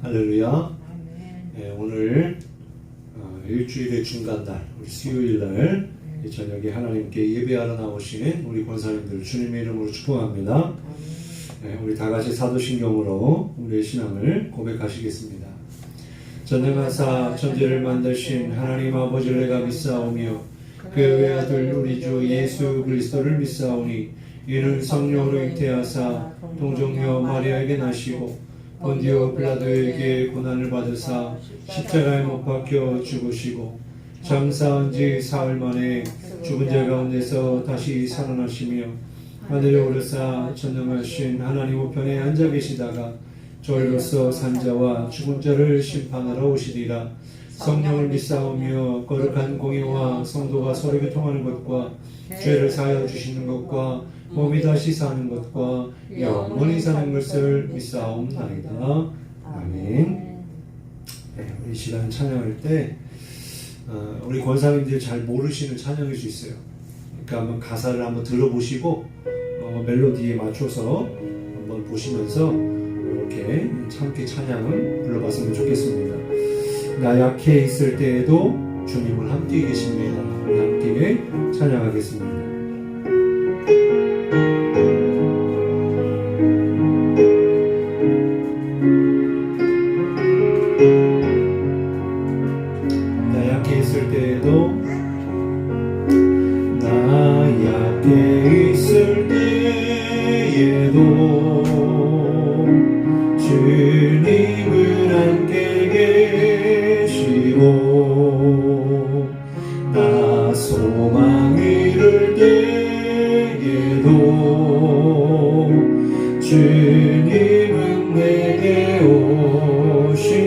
할렐루야. 네, 오늘 일주일의 중간날, 우리 수요일날 이 저녁에 하나님께 예배하러 나오시는 우리 권사님들 주님의 이름으로 축복합니다. 네, 우리 다같이 사도신경으로 우리의 신앙을 고백하시겠습니다. 전능하사 천지를 만드신 하나님 아버지를 내가 믿사오며 그 외아들 우리 주 예수 그리스도를 믿사오니 이는 성령으로 잉태하사 동정녀 마리아에게 나시고 본디오 빌라도에게 고난을 받으사 십자가에 못 박혀 죽으시고 장사한 지 사흘 만에 죽은 자 가운데서 다시 살아나시며 하늘에 오르사 전능하신 하나님 우편에 앉아 계시다가 저희로서 산자와 죽은 자를 심판하러 오시리라. 성령을 믿사오며 거룩한 공의와 성도가 서로 교통하는 것과 죄를 사하여 주시는 것과 몸이 다시 사는 것과 영원히 사는 것을 믿사옵나이다. 아멘. 네, 이 시간 찬양할 때 우리 권사님들이 잘 모르시는 찬양일 수 있어요. 그러니까 한번 가사를 한번 들어보시고 멜로디에 맞춰서 한번 보시면서 이렇게 함께 찬양을 불러봤으면 좋겠습니다. 나 약해 있을 때에도 주님은 함께 계십니다. 우리 함께 찬양하겠습니다. 나 약해 있을 때에도 주님은 함께 계시고 나 소망 잃을 때에도 주님은 내게 오시네.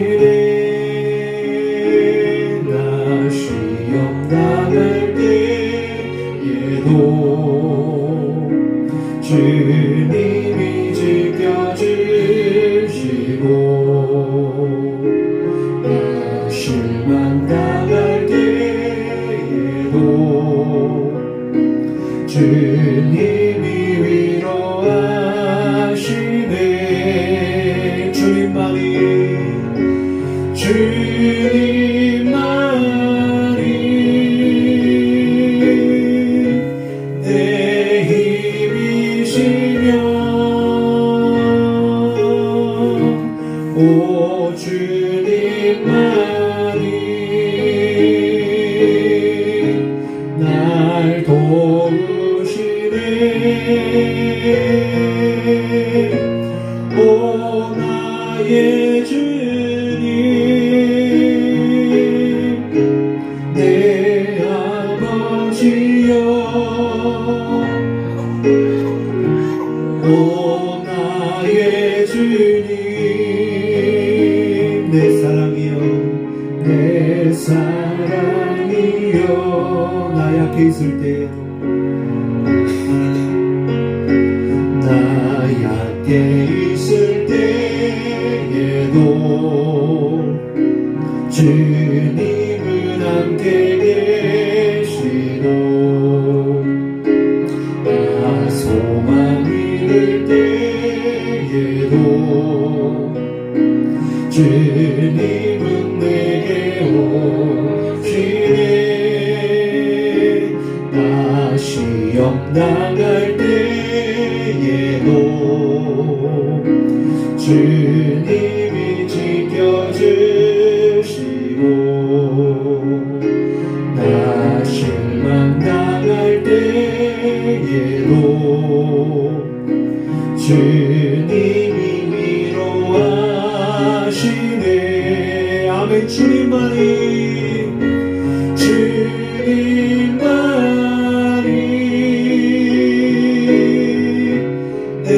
나 시험 당할 때에도 주님이 지켜주시고 나 실망 당할 때에도 주님이 위로하시네. 주님만이 내 힘이시며 오 주님만이 날 도우시네. 오 나의 주님 내 아버지여 오 나의 주님 내 사랑이여 내 사랑이여 나 약해 있을 때에도 나 약해 있을 때에도 주님은 함께 계시고 나 소망 잃을 때에도 주님은 내게 오시네. 나 시험 당할 때에도 주님이 지켜주시고 나 실망 당할 때에도 주님이 위로하시네. 아멘. 주님만이 내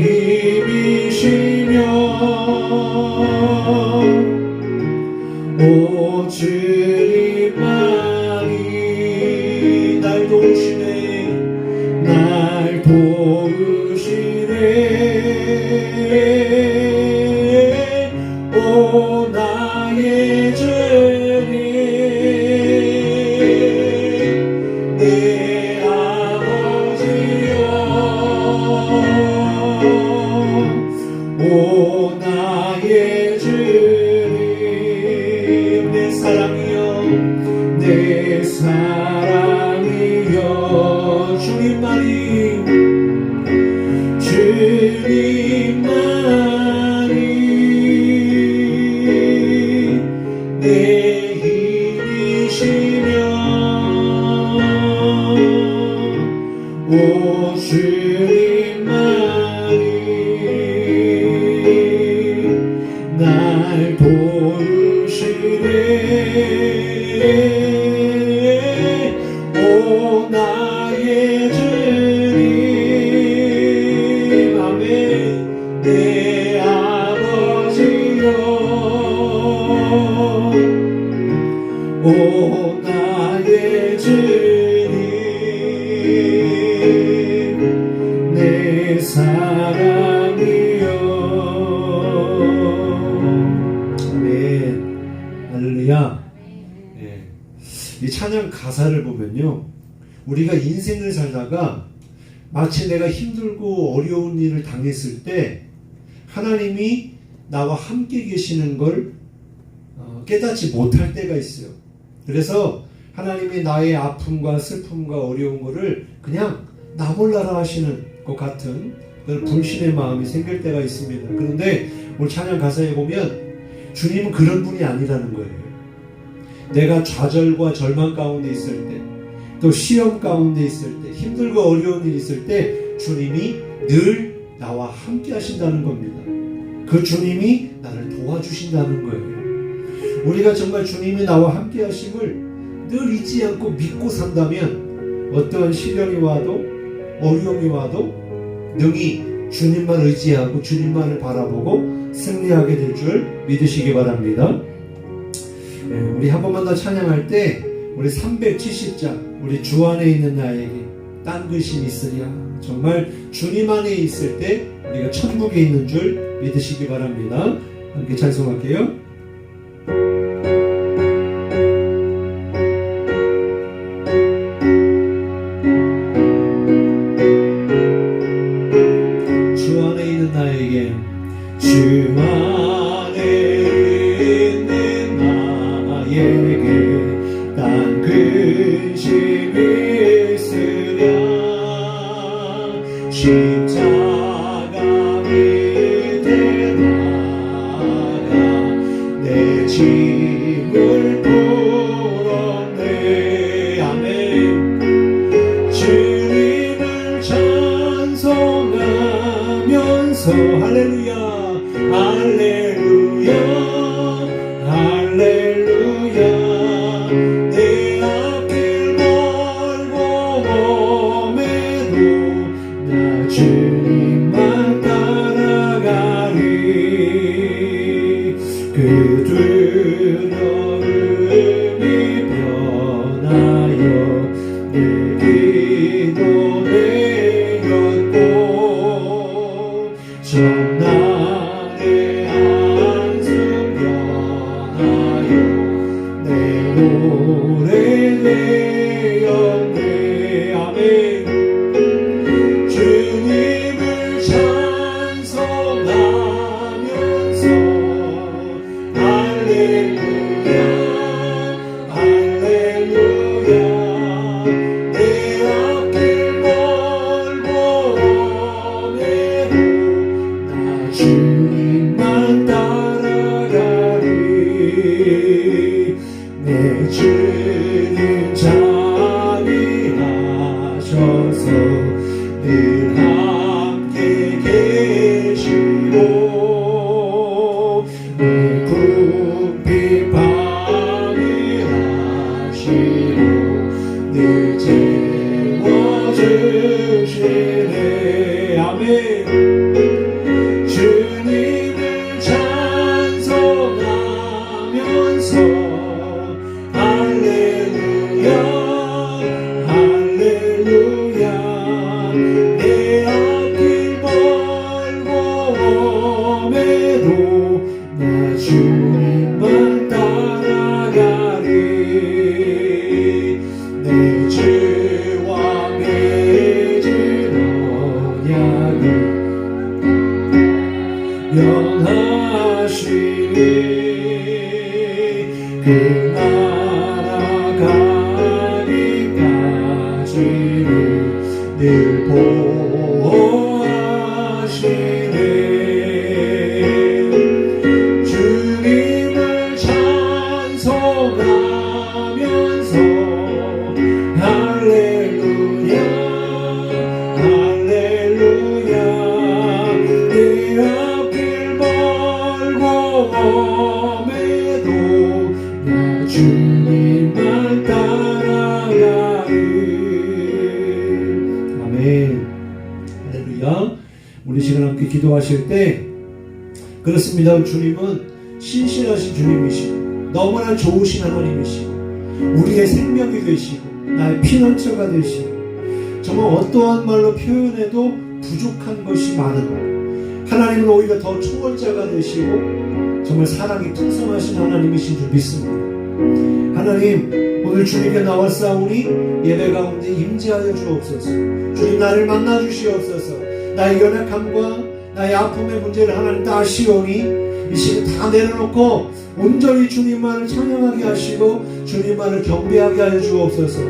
힘이시며 오 주님만이 날 도우시네. 날 도우시네. 오 나의 주님 내 아버지여 오 나의 주님 날 도우시네. 오 나의 주님, 아멘. 내 아버지여, 오 나의 주님, 내 사랑이여. 아멘. 할렐루야. 네. 이 찬양 가사를 보면요, 우리가 인생을 살다가 마치 내가 힘들고 어려운 일을 당했을 때 하나님이 나와 함께 계시는 걸 깨닫지 못할 때가 있어요. 그래서 하나님이 나의 아픔과 슬픔과 어려운 거를 그냥 나 몰라라 하시는 것 같은 그런 불신의 마음이 생길 때가 있습니다. 그런데 오늘 찬양 가사에 보면 주님은 그런 분이 아니라는 거예요. 내가 좌절과 절망 가운데 있을 때, 또 시험 가운데 있을 때, 힘들고 어려운 일이 있을 때 주님이 늘 나와 함께 하신다는 겁니다. 그 주님이 나를 도와주신다는 거예요. 우리가 정말 주님이 나와 함께 하심을 늘 잊지 않고 믿고 산다면 어떠한 시련이 와도 어려움이 와도 능히 주님만 의지하고 주님만을 바라보고 승리하게 될 줄 믿으시기 바랍니다. 우리 한 번만 더 찬양할 때 우리 370장, 우리 주 안에 있는 나에게 딴 것이 있으랴, 정말 주님 안에 있을 때 우리가 천국에 있는 줄 믿으시기 바랍니다. 함께 찬송할게요. 주 안에 있는 나에게, 주 안에 있는 나에게 딴 근심이 있으랴, 십자가 밑에 나가 내 짐을 풀었네. 아멘. 주님을 찬송하면서 할렐루야, 할렐루야, 할렐루야. 내 앞길 멀고 험해도 나 주님만 따라가리. 그 두려움이 변하여 내 기도 되었고, 전날의 한숨 변하여 내 노래 되었네. 아멘. 주님을 찬송하면서 할렐루야, 할렐루야. 내 앞길 멀고 험해도 나 주님만 따라가리. 내 주님 자비하셔서 늘 함께 계시고, 내 궁핍 방위하시고 늘 채워주시네. 아멘. 주님을 찬송하면서 할렐루야, 할렐루야. 내 앞길 멀고 험해도 나 주님만 따라가리. 내 죄와 맺은 언약을 명하시니 그 나라 가기까지는 늘 보호하시네. 주님을 찬송하면서 할렐루야, 할렐루야. 내 앞길 멀고 위험해도 나 주님만 따라가리. 아멘. 할렐루야. 우리 시간 함께 기도하실 때 그렇습니다. 주님은 신실하신 주님이시고 너무나 좋으신 하나님이시고 우리의 생명이 되시고 나의 피난처가 되시고 정말 어떠한 말로 표현해도 부족한 것이 많은 하나님은 오히려 더 초월자가 되시고 정말 사랑이 풍성하신 하나님이신 줄 믿습니다. 하나님, 오늘 주님께 나왔사오니 예배 가운데 임재하여 주옵소서. 주님, 나를 만나 주시옵소서. 나의 연약함과 나의 아픔의 문제를 하나님 다 아시오니 이 시간 다 내려놓고 온전히 주님만을 찬양하게 하시고 주님만을 경배하게 하여 주옵소서.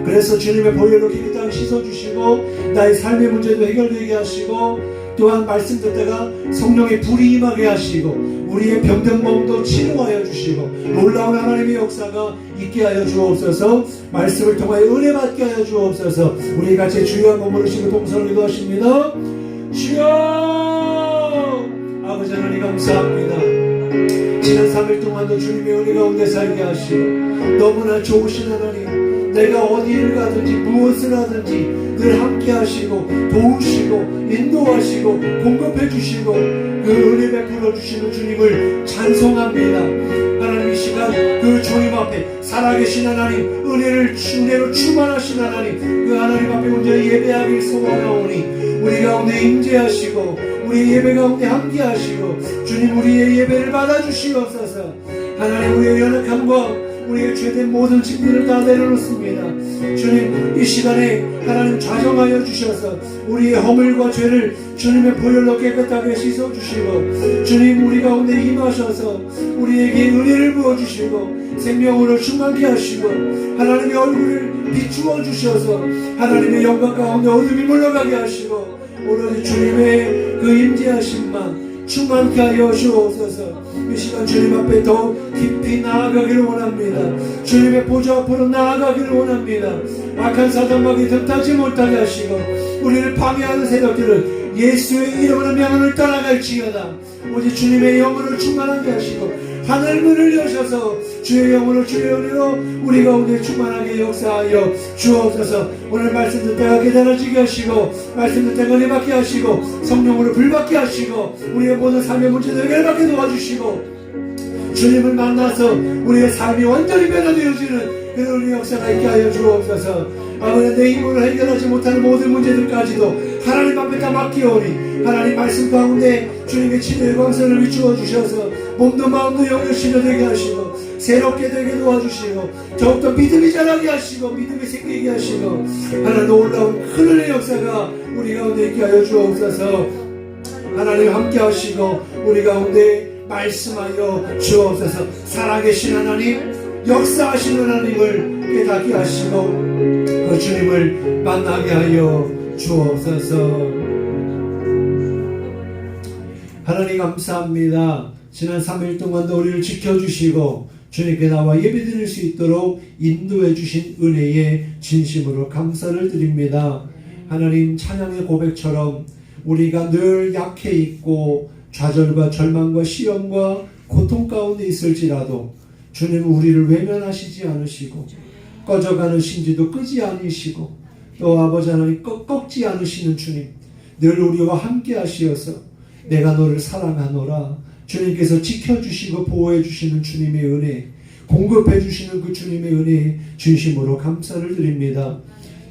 그래서 주님의 보혈로 깊이 땅 씻어주시고 나의 삶의 문제도 해결되게 하시고 또한 말씀 듣다가 성령의 불이 임하게 하시고 우리의 병든 몸도 치료하여 주시고 놀라운 하나님의 역사가 있게 하여 주옵소서. 말씀을 통하여 은혜 받게 하여 주옵소서. 우리 같이 주여 한번 부르시고 동선을 기도하십니다. 주여! 아버지 하나님 감사합니다. 지난 3일 동안도 주님의 은혜 가운데 살게 하시고 너무나 좋으신 하나님, 내가 어디를 가든지 무엇을 하든지 늘 함께 하시고 도우시고 인도하시고 공급해 주시고 그 은혜 베풀어 주시는 주님을 찬송합니다. 하나님, 이 시간 그 주님 앞에 살아계신 하나님, 은혜로 충만하신 하나님, 그 하나님 앞에 온전히 예배하길 소원하오니 우리 가운데 임재하시고 우리 예배 가운데 함께 하시고 주님, 우리의 예배를 받아주시옵소서. 하나님, 우리의 연약함과 우리의 죄된 모든 짐들을 다 내려놓습니다. 주님, 이 시간에 하나님 좌정하여 주셔서 우리의 허물과 죄를 주님의 보혈로 깨끗하게 씻어주시고 주님, 우리 가운데 임하셔서 우리에게 은혜를 부어주시고 생명으로 충만케 하시고 하나님의 얼굴을 비추어 주셔서 하나님의 영광 가운데 어둠이 물러가게 하시고 오로지 주님의 그 임재하심만 충만케 하여 주옵소서. 이 시간 주님 앞에 더 깊이 나아가기를 원합니다. 주님의 보좌 앞으로 나아가기를 원합니다. 악한 사단마귀 틈타지 못하게 하시고 우리를 방해하는 세력들을 예수의 이름으로 명함을 떠나갈지어다. 오직 주님의 영혼을 충만하게 하시고 하늘 문을 여셔서 주의 영혼을 주의 은혜로 우리 가운데 충만하게 역사하여 주옵소서. 오늘 말씀 듣다가 깨달아지게 하시고 말씀 듣다가 은혜 받게 하시고 성령으로 불받게 하시고 우리의 모든 삶의 문제도 해결받게 도와주시고 주님을 만나서 우리의 삶이 완전히 변화되어지는 그런 우리 역사가 있게 하여 주옵소서. 아버지, 내 힘으로 해결하지 못하는 모든 문제들까지도 하나님 앞에 다 맡기오니 하나님 말씀 가운데 주님의 치료의 광선을 비추어 주셔서 몸도 마음도 영도 치료되게 하시고 새롭게 되게 도와주시고 더욱더 믿음이 자라게 하시고 믿음이 생기게 하시고 하나님 놀라운 큰 은혜의 역사가 우리 가운데 있게 하여 주옵소서. 하나님 함께 하시고 우리 가운데 말씀하여 주옵소서. 살아계신 하나님, 역사하시는 하나님을 깨닫게 하시고 그 주님을 만나게 하여 주옵소서. 하나님 감사합니다. 지난 3일 동안도 우리를 지켜주시고 주님께 나와 예배드릴 수 있도록 인도해 주신 은혜에 진심으로 감사를 드립니다. 하나님, 찬양의 고백처럼 우리가 늘 약해 있고 좌절과 절망과 시험과 고통 가운데 있을지라도 주님은 우리를 외면하시지 않으시고 꺼져가는 심지도 끄지 않으시고 또 아버지 하나님 꺾지 않으시는 주님, 늘 우리와 함께 하시어서 내가 너를 사랑하노라 주님께서 지켜주시고 보호해주시는 주님의 은혜, 공급해주시는 그 주님의 은혜에 진심으로 감사를 드립니다.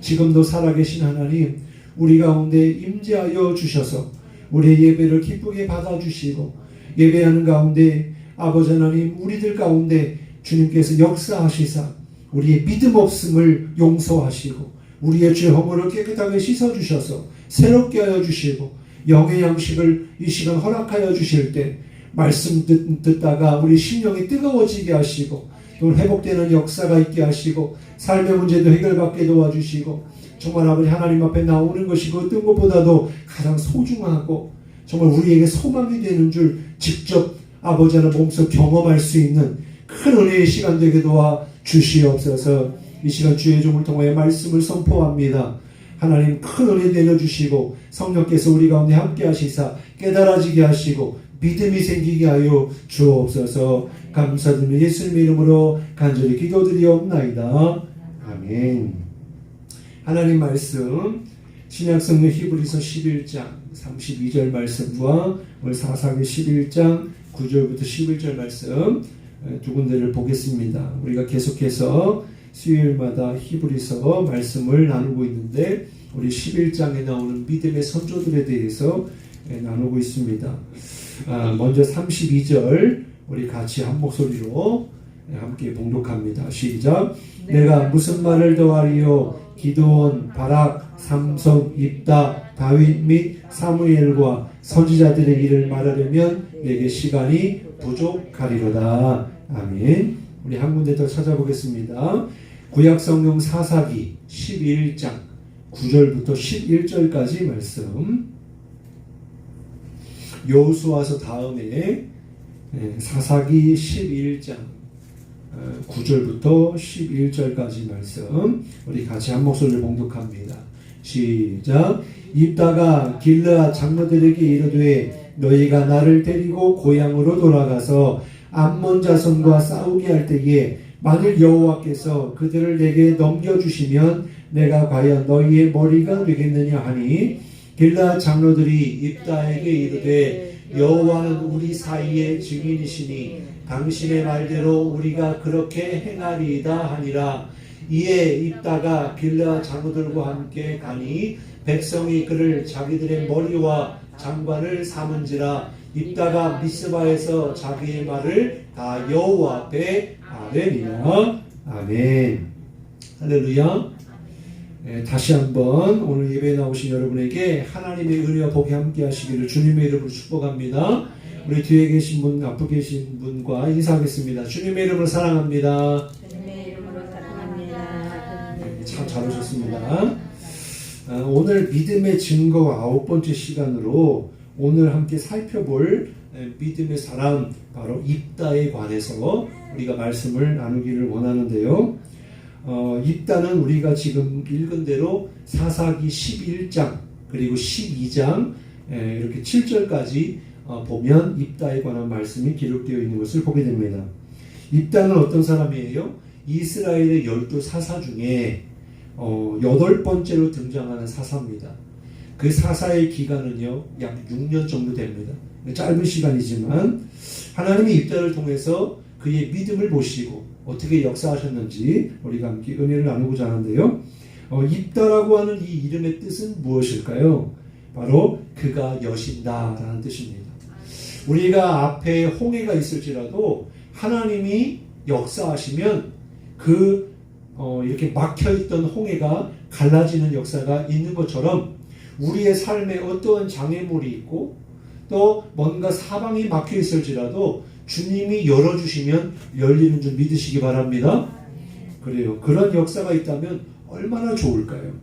지금도 살아계신 하나님, 우리 가운데 임재하여 주셔서 우리의 예배를 기쁘게 받아주시고 예배하는 가운데 아버지 하나님, 우리들 가운데 주님께서 역사하시사 우리의 믿음 없음을 용서하시고 우리의 죄 허물을 깨끗하게 씻어주셔서 새롭게 하여 주시고 영의 양식을 이 시간 허락하여 주실 때 말씀 듣다가 우리 심령이 뜨거워지게 하시고 또 회복되는 역사가 있게 하시고 삶의 문제도 해결받게 도와주시고 정말 아버지 하나님 앞에 나오는 것이 그 어떤 것보다도 가장 소중하고 정말 우리에게 소망이 되는 줄 직접 아버지 하나님 몸소 경험할 수 있는 큰 은혜의 시간 되게 도와 주시옵소서. 이 시간 주의 종을 통하여 말씀을 선포합니다. 하나님 큰 은혜 내려주시고 성령께서 우리 가운데 함께 하시사 깨달아지게 하시고 믿음이 생기게 하여 주옵소서. 감사드리며 예수님 이름으로 간절히 기도드리옵나이다. 아멘. 하나님 말씀 신약성경 히브리서 11장 32절 말씀과 오늘 사사기 11장 9절부터 11절 말씀 두 군데를 보겠습니다. 우리가 계속해서 수요일마다 히브리서 말씀을 나누고 있는데 우리 11장에 나오는 믿음의 선조들에 대해서 나누고 있습니다. 먼저 32절 우리 같이 한 목소리로 함께 봉독합니다. 시작. 내가 무슨 말을 더하리요? 기드온, 바락, 삼손, 입다, 다윗 및 사무엘과 선지자들의 일을 말하려면 내게 시간이 부족하리로다. 아멘. 우리 한 군데 더 찾아보겠습니다. 구약성경 사사기 11장 9절부터 11절까지 말씀. 여호수아서 다음에 사사기 11장 9절부터 11절까지 말씀 우리 같이 한 목소리를 봉독합니다. 시작. 입다가 길르앗 장로들에게 이르되 너희가 나를 데리고 고향으로 돌아가서 암몬 자손과 싸우게 할 때에 만일 여호와께서 그들을 내게 넘겨주시면 내가 과연 너희의 머리가 되겠느냐 하니 길르앗 장로들이 입다에게 이르되 여호와는 우리 사이의 증인이시니 당신의 말대로 우리가 그렇게 행하리이다 하니라. 이에 입다가 길르앗 장로들과 함께 가니 백성이 그를 자기들의 머리와 장관을 삼은지라. 입다가 미스바에서 자기의 말을 다 여호와 앞에 아뢰니라. 아멘. 할렐루야. 다시 한번 오늘 예배에 나오신 여러분에게 하나님의 은혜와 복이 함께 하시기를 주님의 이름으로 축복합니다. 우리 뒤에 계신 분, 앞에 계신 분과 인사하겠습니다. 주님의 이름으로 사랑합니다. 주님의 이름으로 사랑합니다. 참 잘 오셨습니다. 오늘 믿음의 증거 9번째 시간으로 오늘 함께 살펴볼 믿음의 사람 바로 입다에 관해서 우리가 말씀을 나누기를 원하는데요. 입다는 우리가 지금 읽은 대로 사사기 11장 그리고 12장 이렇게 7절까지 보면 입다에 관한 말씀이 기록되어 있는 것을 보게 됩니다. 입다는 어떤 사람이에요? 이스라엘의 12 사사 중에 8번째로 등장하는 사사입니다. 그 사사의 기간은요 약 6년 정도 됩니다. 짧은 시간이지만 하나님이 입다를 통해서 그의 믿음을 보시고 어떻게 역사하셨는지 우리가 함께 은혜를 나누고자 하는데요. 입다라고 하는 이 이름의 뜻은 무엇일까요? 바로 그가 여신다라는 뜻입니다. 우리가 앞에 홍해가 있을지라도 하나님이 역사하시면 이렇게 막혀있던 홍해가 갈라지는 역사가 있는 것처럼 우리의 삶에 어떠한 장애물이 있고 또 뭔가 사방이 막혀 있을지라도 주님이 열어주시면 열리는 줄 믿으시기 바랍니다. 그래요. 그런 역사가 있다면 얼마나 좋을까요?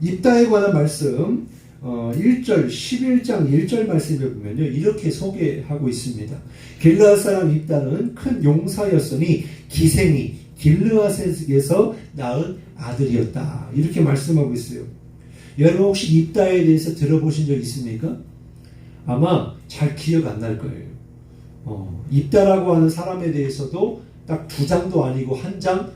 입다에 관한 말씀 1절 11장 1절 말씀에 보면요 이렇게 소개하고 있습니다. 길르앗 사람 입다는 큰 용사였으니 기생이 길르앗에게서 낳은 아들이었다. 이렇게 말씀하고 있어요. 여러분 혹시 입다에 대해서 들어보신 적 있습니까? 아마 잘 기억 안 날 거예요. 입다라고 하는 사람에 대해서도 딱 2장도 아니고 1장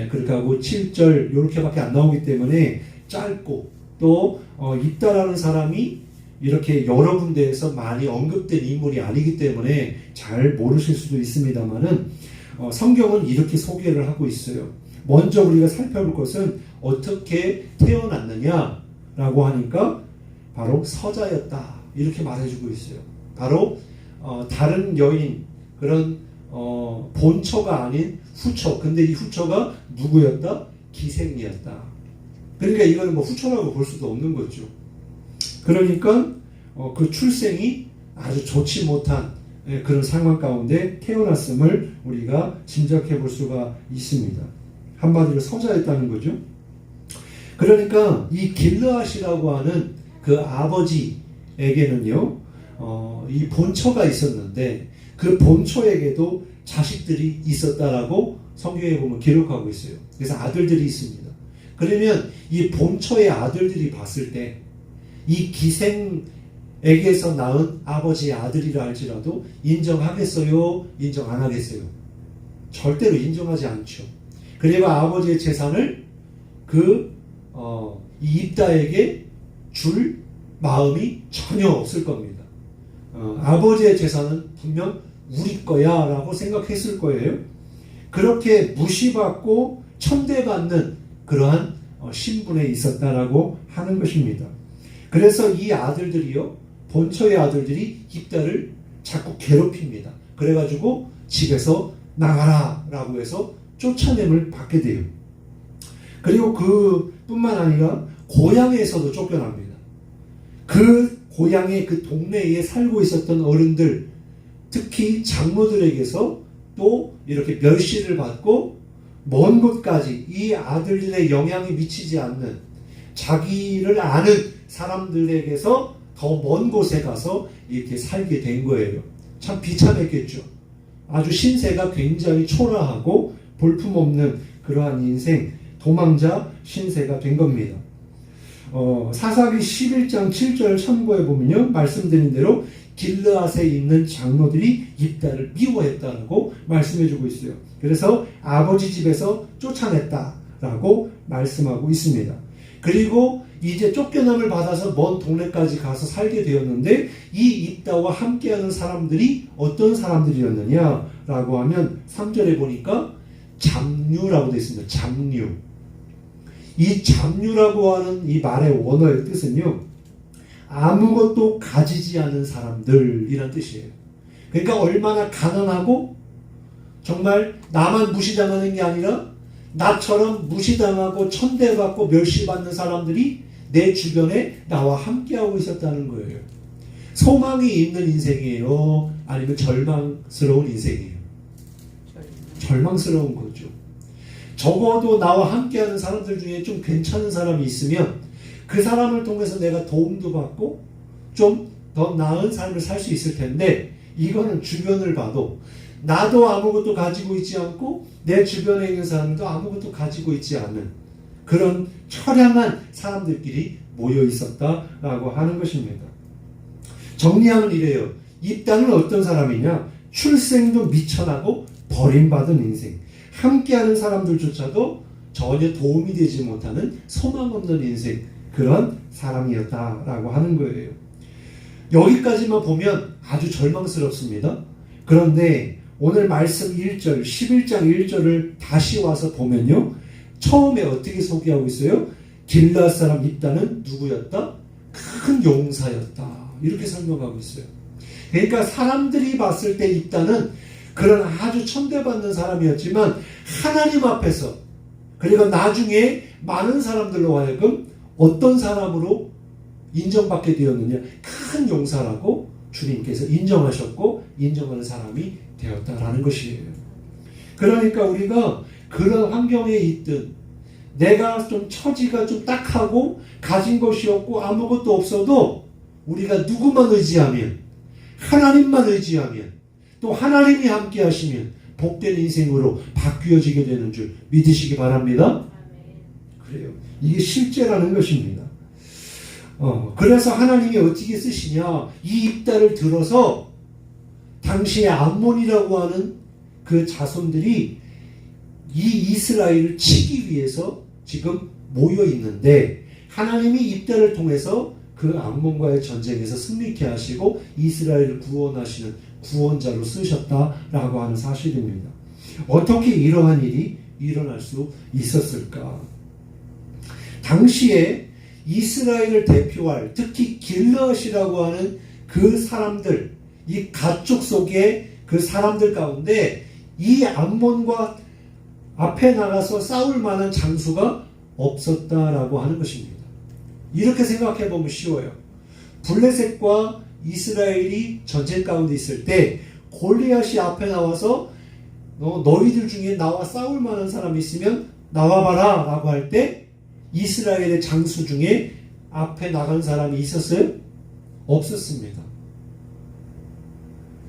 그렇게 하고 7절 이렇게밖에 안 나오기 때문에 짧고 또 입다라는 사람이 이렇게 여러 군데에서 많이 언급된 인물이 아니기 때문에 잘 모르실 수도 있습니다만은 성경은 이렇게 소개를 하고 있어요. 먼저 우리가 살펴볼 것은 어떻게 태어났느냐라고 하니까 바로 서자였다 이렇게 말해주고 있어요. 바로 다른 여인 그런 본처가 아닌 후처. 근데 이 후처가 누구였다? 기생이었다. 그러니까 이거는 뭐 후처라고 볼 수도 없는 거죠. 그러니까 그 출생이 아주 좋지 못한 그런 상황 가운데 태어났음을 우리가 짐작해 볼 수가 있습니다. 한마디로 서자였다는 거죠. 그러니까 이 길르앗이라고 하는 그 아버지에게는요 이 본처가 있었는데 그 본처에게도 자식들이 있었다라고 성경에 보면 기록하고 있어요. 그래서 아들들이 있습니다. 그러면 이 본처의 아들들이 봤을 때 이 기생 에게서 낳은 아버지의 아들이라 할지라도 인정하겠어요? 인정 안 하겠어요? 절대로 인정하지 않죠. 그리고 아버지의 재산을 이 입다에게 줄 마음이 전혀 없을 겁니다. 아버지의 재산은 분명 우리 거야 라고 생각했을 거예요. 그렇게 무시받고 천대받는 그러한 신분에 있었다라고 하는 것입니다. 그래서 이 아들들이요, 본처의 아들들이 입다를 자꾸 괴롭힙니다. 그래가지고 집에서 나가라 라고 해서 쫓아냄을 받게 돼요. 그리고 그뿐만 아니라 고향에서도 쫓겨납니다. 그 고향의 그 동네에 살고 있었던 어른들, 특히 장로들에게서 또 이렇게 멸시를 받고 먼 곳까지 이 아들들의 영향이 미치지 않는 자기를 아는 사람들에게서 더 먼 곳에 가서 이렇게 살게 된 거예요. 참 비참했겠죠. 아주 신세가 굉장히 초라하고 볼품없는 그러한 인생, 도망자 신세가 된 겁니다. 사사기 11장 7절 참고해 보면요, 말씀드린 대로 길르앗에 있는 장로들이 입다를 미워했다고 말씀해 주고 있어요. 그래서 아버지 집에서 쫓아냈다라고 말씀하고 있습니다. 그리고 이제 쫓겨남을 받아서 먼 동네까지 가서 살게 되었는데, 이 입다와 함께하는 사람들이 어떤 사람들이었느냐라고 하면 3절에 보니까 잡류라고 되어 있습니다. 잡류. 이 잡류라고 하는 이 말의 원어의 뜻은요, 아무것도 가지지 않은 사람들이란 뜻이에요. 그러니까 얼마나 가난하고 정말 나만 무시당하는 게 아니라 나처럼 무시당하고 천대받고 멸시받는 사람들이 내 주변에 나와 함께하고 있었다는 거예요. 소망이 있는 인생이에요? 아니면 절망스러운 인생이에요? 절망스러운 거죠. 적어도 나와 함께하는 사람들 중에 좀 괜찮은 사람이 있으면 그 사람을 통해서 내가 도움도 받고 좀 더 나은 삶을 살 수 있을 텐데, 이거는 주변을 봐도 나도 아무것도 가지고 있지 않고 내 주변에 있는 사람도 아무것도 가지고 있지 않은 그런 처량한 사람들끼리 모여 있었다라고 하는 것입니다. 정리하면 이래요. 입다는 어떤 사람이냐? 출생도 미천하고 버림받은 인생, 함께하는 사람들조차도 전혀 도움이 되지 못하는 소망 없는 인생, 그런 사람이었다라고 하는 거예요. 여기까지만 보면 아주 절망스럽습니다. 그런데 오늘 말씀 1절, 11장 1절을 다시 와서 보면요, 처음에 어떻게 소개하고 있어요? 길르앗 사람 입다는 누구였다? 큰 용사였다. 이렇게 설명하고 있어요. 그러니까 사람들이 봤을 때 입다는 그런 아주 천대받는 사람이었지만, 하나님 앞에서, 그리고 나중에 많은 사람들로 하여금 어떤 사람으로 인정받게 되었느냐? 큰 용사라고 주님께서 인정하셨고 인정하는 사람이 되었다라는 것이에요. 그러니까 우리가 그런 환경에 있든, 내가 좀 처지가 좀 딱하고 가진 것이 없고 아무것도 없어도 우리가 누구만 의지하면, 하나님만 의지하면, 또 하나님이 함께 하시면 복된 인생으로 바뀌어지게 되는 줄 믿으시기 바랍니다. 그래요. 이게 실제라는 것입니다. 그래서 하나님이 어떻게 쓰시냐? 이 입다를 들어서 당시에 암몬이라고 하는 그 자손들이 이 이스라엘을 치기 위해서 지금 모여 있는데, 하나님이 입다를 통해서 그 암몬과의 전쟁에서 승리케 하시고 이스라엘을 구원하시는 구원자로 쓰셨다라고 하는 사실입니다. 어떻게 이러한 일이 일어날 수 있었을까? 당시에 이스라엘을 대표할, 특히 길르앗이라고 하는 그 사람들, 이 가족 속의 그 사람들 가운데 이 암몬과 앞에 나가서 싸울 만한 장수가 없었다라고 하는 것입니다. 이렇게 생각해 보면 쉬워요. 블레셋과 이스라엘이 전쟁 가운데 있을 때 골리앗이 앞에 나와서 너희들 중에 나와 싸울 만한 사람이 있으면 나와봐라 라고 할 때, 이스라엘의 장수 중에 앞에 나간 사람이 있었어요? 없었습니다.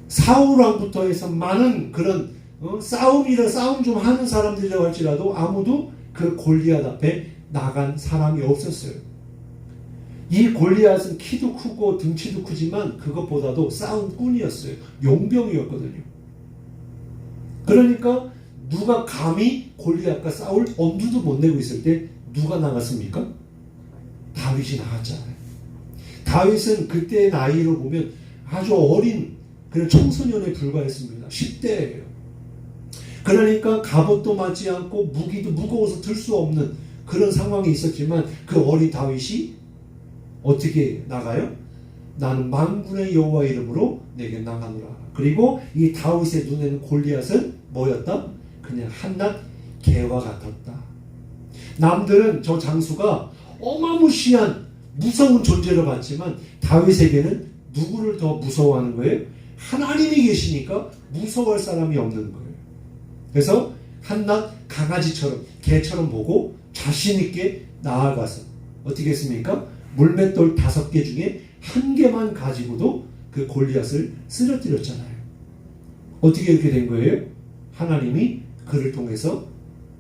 사울왕부터 해서 많은 그런 싸움 좀 하는 사람들이라고 할지라도 아무도 그 골리앗 앞에 나간 사람이 없었어요. 이 골리앗은 키도 크고 등치도 크지만 그것보다도 싸움꾼이었어요. 용병이었거든요. 그러니까 누가 감히 골리앗과 싸울 엄두도 못 내고 있을 때 누가 나갔습니까? 다윗이 나갔잖아요. 다윗은 그때의 나이로 보면 아주 어린 그런 청소년에 불과했습니다. 10대예요. 그러니까 갑옷도 맞지 않고 무기도 무거워서 들 수 없는 그런 상황이 있었지만 그 어린 다윗이 어떻게 나가요? 나는 만군의 여호와 이름으로 내게 나가노라. 그리고 이 다윗의 눈에는 골리앗은 뭐였다? 그냥 한낱 개와 같았다. 남들은 저 장수가 어마무시한 무서운 존재로 봤지만 다윗에게는 누구를 더 무서워하는 거예요? 하나님이 계시니까 무서워할 사람이 없는 거예요. 그래서 한낱 강아지처럼 개처럼 보고 자신 있게 나아가서 어떻게 했습니까? 물맷돌 5개 중에 1개만 가지고도 그 골리앗을 쓰러뜨렸잖아요. 어떻게 이렇게 된 거예요? 하나님이 그를 통해서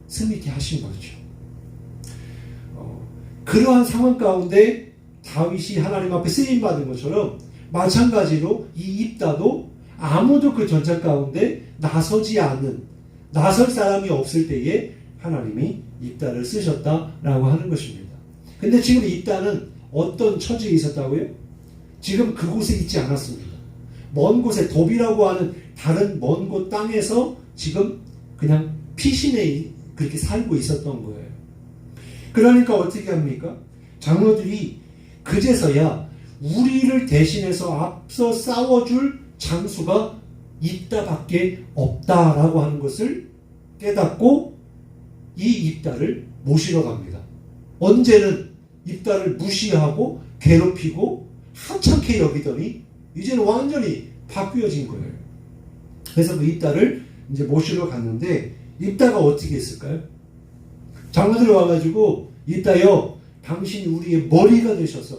승리케 하신 거죠. 그러한 상황 가운데 다윗이 하나님 앞에 쓰임받은 것처럼 마찬가지로 이 입다도 아무도 그 전쟁 가운데 나서지 않는, 나설 사람이 없을 때에 하나님이 입다를 쓰셨다라고 하는 것입니다. 근데 지금 입다는 어떤 처지에 있었다고요? 지금 그곳에 있지 않았습니다. 먼 곳에 돕이라고 하는 다른 먼 곳 땅에서 지금 그냥 피신해 그렇게 살고 있었던 거예요. 그러니까 어떻게 합니까? 장로들이 그제서야 우리를 대신해서 앞서 싸워줄 장수가 입다밖에 없다라고 하는 것을 깨닫고 이 입다를 모시러 갑니다. 언제는 입다를 무시하고 괴롭히고 하찮게 여기더니 이제는 완전히 바뀌어진 거예요. 그래서 그 입다를 이제 모시러 갔는데 입다가 어떻게 했을까요? 장로들이 와가지고 입다여 당신이 우리의 머리가 되셔서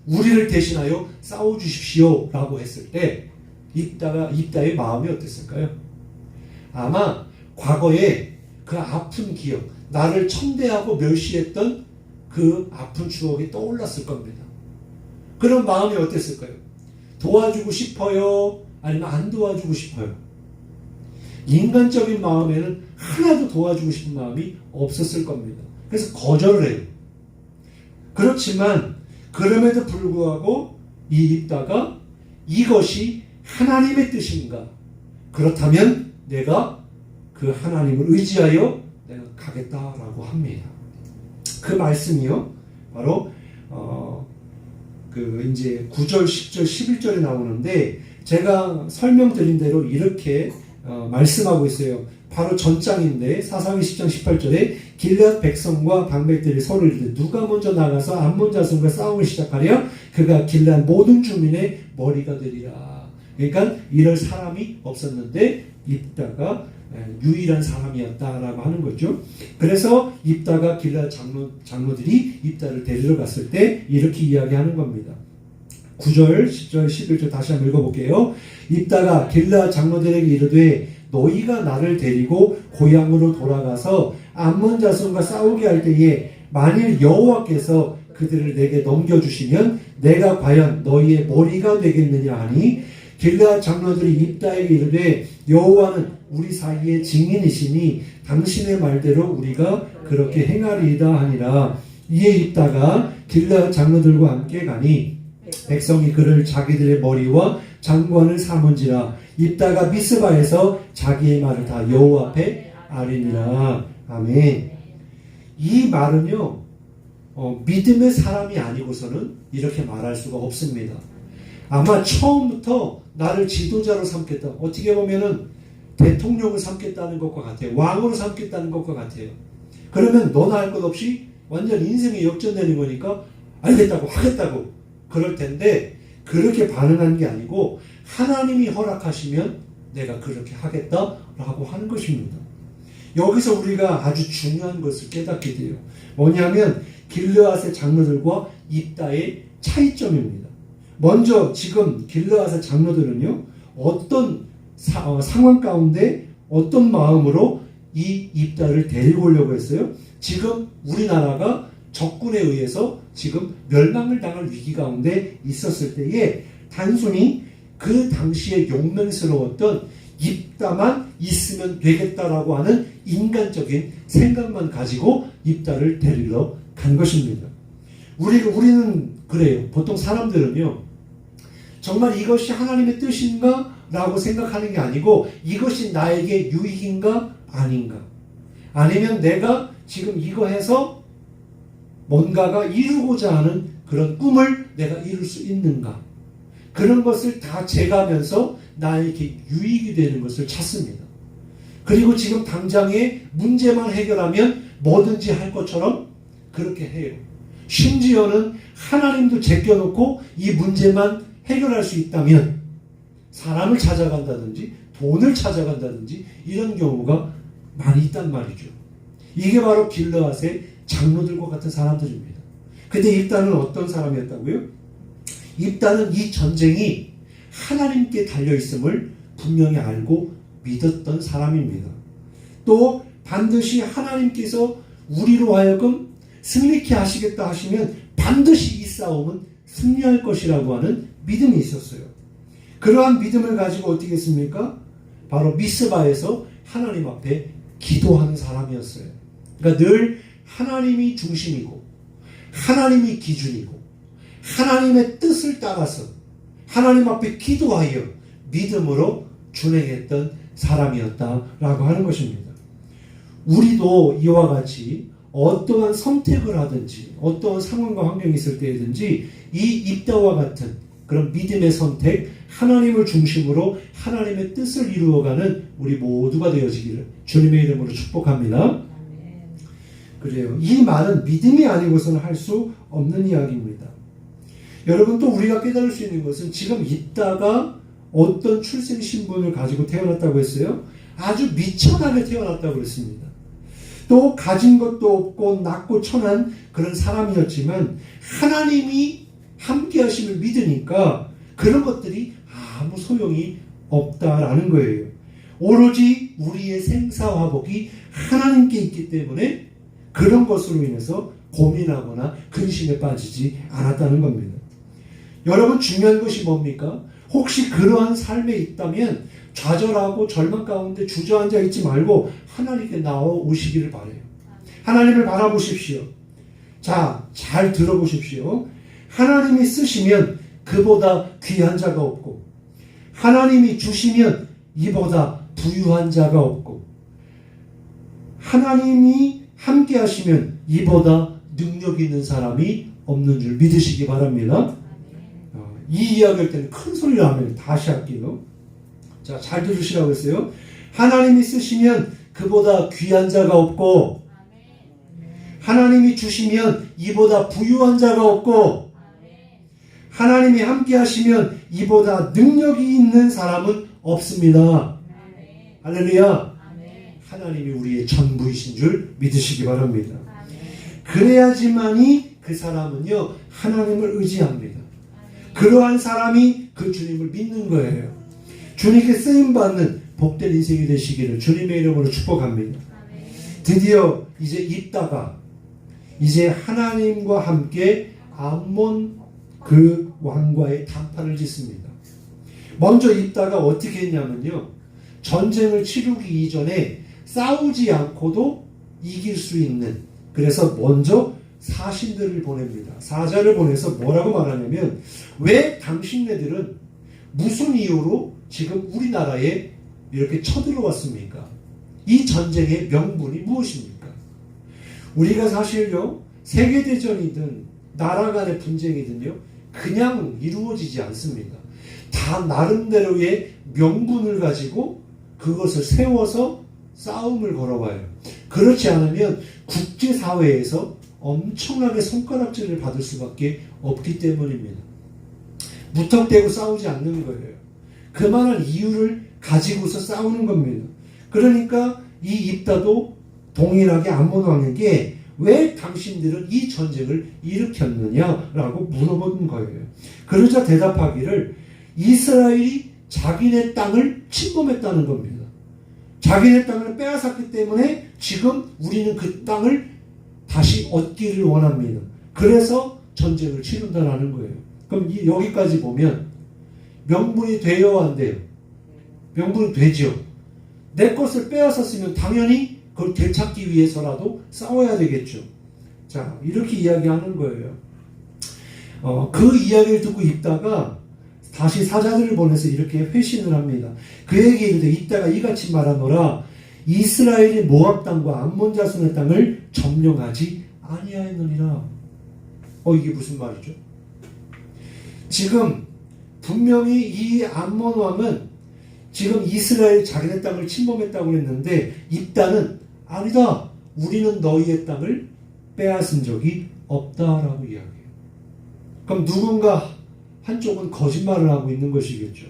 우리를 대신하여 싸워주십시오 라고 했을 때 입다의 마음이 어땠을까요? 아마 과거에 그 아픈 기억, 나를 천대하고 멸시했던 그 아픈 추억이 떠올랐을 겁니다. 그런 마음이 어땠을까요? 도와주고 싶어요? 아니면 안 도와주고 싶어요? 인간적인 마음에는 하나도 도와주고 싶은 마음이 없었을 겁니다. 그래서 거절을 해요. 그렇지만 그럼에도 불구하고 이 입다가 이것이 하나님의 뜻인가? 그렇다면 내가 그 하나님을 의지하여 내가 가겠다라고 합니다. 그 말씀이요. 바로 이제 9절, 10절, 11절에 나오는데 제가 설명드린 대로 이렇게 말씀하고 있어요. 바로 전장인데 사사기 10장 18절에 길앗 백성과 방백들이 서로 이르되 누가 먼저 나가서 암몬 자손과 싸움을 시작하려 그가 길앗 모든 주민의 머리가 되리라. 그러니까 이럴 사람이 없었는데 입다가 유일한 사람이었다라고 하는 거죠. 그래서 입다가 길앗 장로들이 입다를 데리러 갔을 때 이렇게 이야기하는 겁니다. 9절, 10절, 11절 다시 한번 읽어볼게요. 입다가 길앗 장로들에게 이르되 너희가 나를 데리고 고향으로 돌아가서 암몬 자손과 싸우게 할 때에 만일 여호와께서 그들을 내게 넘겨주시면 내가 과연 너희의 머리가 되겠느냐 하니 길앗 장로들이 입다에게 이르되 여호와는 우리 사이의 증인이시니 당신의 말대로 우리가 그렇게 행하리이다 하니라. 이에 입다가 길앗 장로들과 함께 가니 백성이 그를 자기들의 머리와 장관을 삼은지라. 입다가 미스바에서 자기의 말을 다 여호와 앞에 아뢰니라. 아멘. 이 말은요 믿음의 사람이 아니고서는 이렇게 말할 수가 없습니다. 아마 처음부터 나를 지도자로 삼겠다, 어떻게 보면은 대통령을 삼겠다는 것과 같아요. 왕으로 삼겠다는 것과 같아요. 그러면 너나 할 것 없이 완전 인생이 역전되는 거니까 알겠다고 하겠다고 그럴 텐데 그렇게 반응한 게 아니고 하나님이 허락하시면 내가 그렇게 하겠다라고 하는 것입니다. 여기서 우리가 아주 중요한 것을 깨닫게 돼요. 뭐냐면 길르앗의 장로들과 입다의 차이점입니다. 먼저 지금 길르앗의 장로들은요 어떤 상황 가운데 어떤 마음으로 이 입다를 데리고 오려고 했어요? 지금 우리나라가 적군에 의해서 지금 멸망을 당할 위기 가운데 있었을 때에 단순히 그 당시에 용맹스러웠던 입다만 있으면 되겠다라고 하는 인간적인 생각만 가지고 입다를 데리러 간 것입니다. 우리는 그래요. 보통 사람들은요, 정말 이것이 하나님의 뜻인가? 라고 생각하는 게 아니고 이것이 나에게 유익인가? 아닌가? 아니면 내가 지금 이거 해서 뭔가가 이루고자 하는 그런 꿈을 내가 이룰 수 있는가? 그런 것을 다 재가면서 나에게 유익이 되는 것을 찾습니다. 그리고 지금 당장의 문제만 해결하면 뭐든지 할 것처럼 그렇게 해요. 심지어는 하나님도 제껴놓고 이 문제만 해결할 수 있다면 사람을 찾아간다든지 돈을 찾아간다든지 이런 경우가 많이 있단 말이죠. 이게 바로 길르앗의 장로들과 같은 사람들입니다. 근데 입다는 어떤 사람이었다고요? 입다는 이 전쟁이 하나님께 달려있음을 분명히 알고 믿었던 사람입니다. 또 반드시 하나님께서 우리로 하여금 승리케 하시겠다 하시면 반드시 이 싸움은 승리할 것이라고 하는 믿음이 있었어요. 그러한 믿음을 가지고 어떻게 했습니까? 바로 미스바에서 하나님 앞에 기도하는 사람이었어요. 그러니까 늘 하나님이 중심이고 하나님이 기준이고 하나님의 뜻을 따라서 하나님 앞에 기도하여 믿음으로 준행했던 사람이었다라고 하는 것입니다. 우리도 이와 같이 어떠한 선택을 하든지 어떠한 상황과 환경이 있을 때든지 이 입다와 같은 그런 믿음의 선택, 하나님을 중심으로 하나님의 뜻을 이루어가는 우리 모두가 되어지기를 주님의 이름으로 축복합니다. 그래요. 이 말은 믿음이 아니고서는 할 수 없는 이야기입니다. 여러분, 또 우리가 깨달을 수 있는 것은 지금 입다가 어떤 출생 신분을 가지고 태어났다고 했어요? 아주 미천하게 태어났다고 했습니다. 또 가진 것도 없고 낮고 천한 그런 사람이었지만 하나님이 함께 하심을 믿으니까 그런 것들이 아무 소용이 없다라는 거예요. 오로지 우리의 생사화복이 하나님께 있기 때문에 그런 것으로 인해서 고민하거나 근심에 빠지지 않았다는 겁니다. 여러분, 중요한 것이 뭡니까? 혹시 그러한 삶에 있다면 좌절하고 절망 가운데 주저앉아 있지 말고 하나님께 나오시기를 바라요. 하나님을 바라보십시오. 자, 잘 들어보십시오. 하나님이 쓰시면 그보다 귀한 자가 없고 하나님이 주시면 이보다 부유한 자가 없고 하나님이 함께 하시면 이보다 능력 있는 사람이 없는 줄 믿으시기 바랍니다. 이 이야기할 때는 큰 소리로 하면 다시 할게요. 자, 잘 들으시라고 했어요. 하나님이 쓰시면 그보다 귀한 자가 없고 하나님이 주시면 이보다 부유한 자가 없고 하나님이 함께 하시면 이보다 능력이 있는 사람은 없습니다. 할렐루야. 하나님이 우리의 전부이신 줄 믿으시기 바랍니다. 그래야지만이 그 사람은요 하나님을 의지합니다. 그러한 사람이 그 주님을 믿는 거예요. 주님께 쓰임받는 복된 인생이 되시기를 주님의 이름으로 축복합니다. 드디어 이제 입다가 이제 하나님과 함께 암몬 그 왕과의談판을 짓습니다. 먼저 입다가 어떻게 했냐면요, 전쟁을 치르기 이전에 싸우지 않고도 이길 수 있는, 그래서 먼저 사신들을 보냅니다. 사자를 보내서 뭐라고 말하냐면, 왜 당신네들은 무슨 이유로 지금 우리나라에 이렇게 쳐들어왔습니까? 이 전쟁의 명분이 무엇입니까? 우리가 사실요, 세계대전이든 나라 간의 분쟁이든요 그냥 이루어지지 않습니다. 다 나름대로의 명분을 가지고 그것을 세워서 싸움을 걸어봐요. 그렇지 않으면 국제사회에서 엄청나게 손가락질을 받을 수밖에 없기 때문입니다. 무턱대고 싸우지 않는 거예요. 그만한 이유를 가지고서 싸우는 겁니다. 그러니까 이 입다도 동일하게 암몬 왕에게 왜 당신들은 이 전쟁을 일으켰느냐라고 물어본 거예요. 그러자 대답하기를 이스라엘이 자기네 땅을 침범했다는 겁니다. 자기네 땅을 빼앗았기 때문에 지금 우리는 그 땅을 다시 얻기를 원합니다. 그래서 전쟁을 치른다라는 거예요. 그럼 여기까지 보면 명분이 돼요, 안 돼요? 명분이 되죠. 내 것을 빼앗았으면 당연히 그걸 되찾기 위해서라도 싸워야 되겠죠. 자, 이렇게 이야기하는 거예요. 그 이야기를 듣고 입다가 다시 사자들을 보내서 이렇게 회신을 합니다. 그에게 이르되 입다가 이같이 말하노라. 이스라엘이 모압 땅과 암몬 자손의 땅을 점령하지 아니하였느니라. 이게 무슨 말이죠? 지금 분명히 이 암몬 왕은 지금 이스라엘 자기네 땅을 침범했다고 했는데 입다는 아니다. 우리는 너희의 땅을 빼앗은 적이 없다라고 이야기해요. 그럼 누군가 한쪽은 거짓말을 하고 있는 것이겠죠.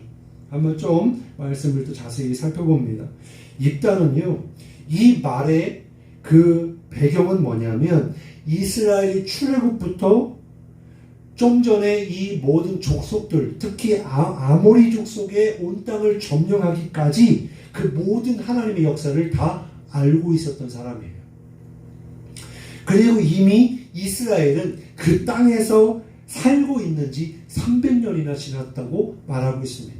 한번 좀 말씀을 또 자세히 살펴봅니다. 입다는요, 이 말의 그 배경은 뭐냐면 이스라엘이 출애굽부터 좀 전에 이 모든 족속들, 특히 아모리 족속의 온 땅을 점령하기까지 그 모든 하나님의 역사를 다 알고 있었던 사람이에요. 그리고 이미 이스라엘은 그 땅에서 살고 있는지 300년이나 지났다고 말하고 있습니다.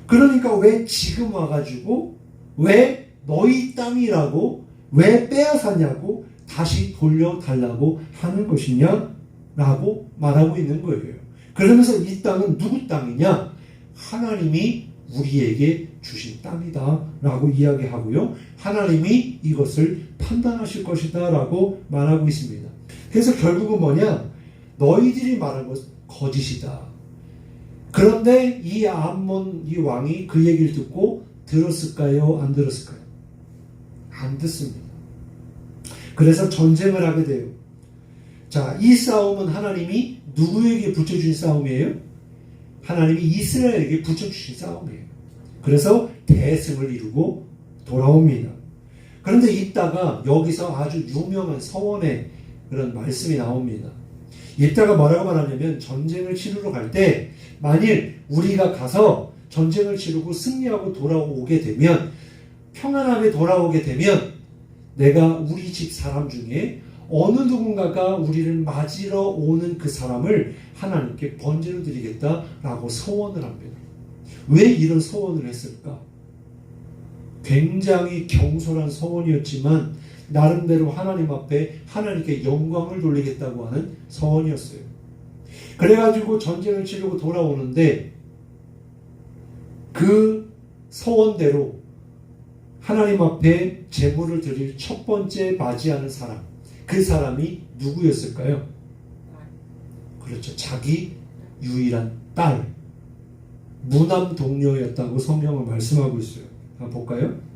그러니까 왜 지금 와가지고 왜 너희 땅이라고 왜 빼앗았냐고 다시 돌려달라고 하는 것이냐 라고 말하고 있는 거예요. 그러면서 이 땅은 누구 땅이냐? 하나님이 우리에게 주신 땅이다 라고 이야기하고요. 하나님이 이것을 판단하실 것이다 라고 말하고 있습니다. 그래서 결국은 뭐냐? 너희들이 말한 것은 거짓이다. 그런데 이 암몬 이 왕이 그 얘기를 듣고 들었을까요? 안 들었을까요? 안 듣습니다. 그래서 전쟁을 하게 돼요. 자, 이 싸움은 하나님이 누구에게 붙여주신 싸움이에요? 하나님이 이스라엘에게 붙여주신 싸움이에요. 그래서 대승을 이루고 돌아옵니다. 그런데 이따가 여기서 아주 유명한 서원의 그런 말씀이 나옵니다. 이따가 뭐라고 말하냐면 전쟁을 치르러 갈 때 만일 우리가 가서 전쟁을 치르고 승리하고 돌아오게 되면 평안하게 돌아오게 되면 내가 우리 집 사람 중에 어느 누군가가 우리를 맞으러 오는 그 사람을 하나님께 번제로 드리겠다라고 소원을 합니다. 왜 이런 소원을 했을까? 굉장히 경솔한 소원이었지만 나름대로 하나님 앞에 하나님께 영광을 돌리겠다고 하는 소원이었어요. 그래가지고 전쟁을 치르고 돌아오는데 그 소원대로 하나님 앞에 제물을 드릴 첫 번째 맞이하는 사람, 그 사람이 누구였을까요? 그렇죠. 자기 유일한 딸, 무남 동료였다고 성경은 말씀하고 있어요. 한번 볼까요?